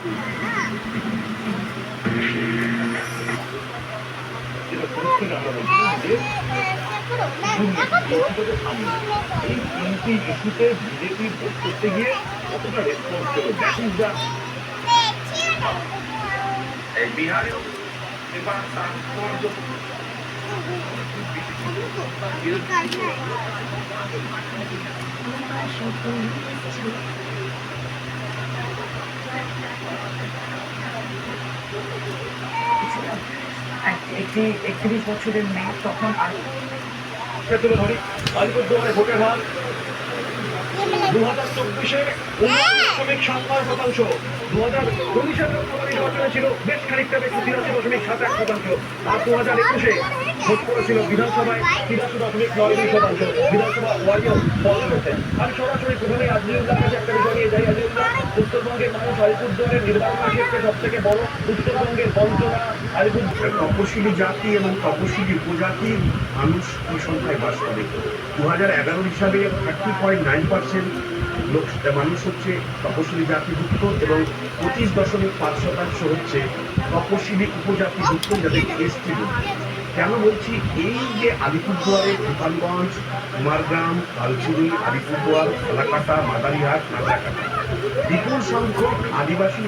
এই তিনটি ইস্যুতে বিজেপি ভোট করতে গিয়ে কতটা রেসপন্স পেল, দ্যাট ইজ দ্য বিহারেও এবার তাৎপর্য। একটি ৩১ বছরের মেয়ে তখন তুলে ধরি আলিপুরদুয়ারে ভোটের হার 2024-এ 19.7%, 2019-এর লোকসভা নির্বাচনে ছিল বেশ খানিকটা বেশি 83.71%, আর 2021-এ ভোট করেছিল বিধানসভায় 83.92%। বিধানসভা ওয়াইও ফল রয়েছে। আমি সরাসরি প্রথমে আজিউল্লাহর কাছে একটা বিষয় নিয়ে যাই। আজিউল্লাহ, উত্তরবঙ্গের মানুষ আলিপুরদুয়ারের নির্বাচনের ক্ষেত্রে সব থেকে বড় উত্তরবঙ্গের বঞ্চনা আলিপুরদুয়ার তপশিলি জাতি এবং তপশিলি উপজাতির মানুষ এই সংখ্যায় বাস করে। 2011 হিসাবে 30.9% লোক মানুষ হচ্ছে তপশিলি জাতিভুক্ত এবং 25.5% হচ্ছে তপশিলি উপজাতিভুক্ত, যাদেরকে এসটি বলছে। কেন বলছি, এই যে আলিপুরদুয়ারে গোপালগঞ্জ, কুমারগ্রাম, কালচিনি, আলিপুরদুয়ার, ফালাকাটা, মাদারিহাট, নাগরাকাটা বিপুল সংখ্যক আদিবাসী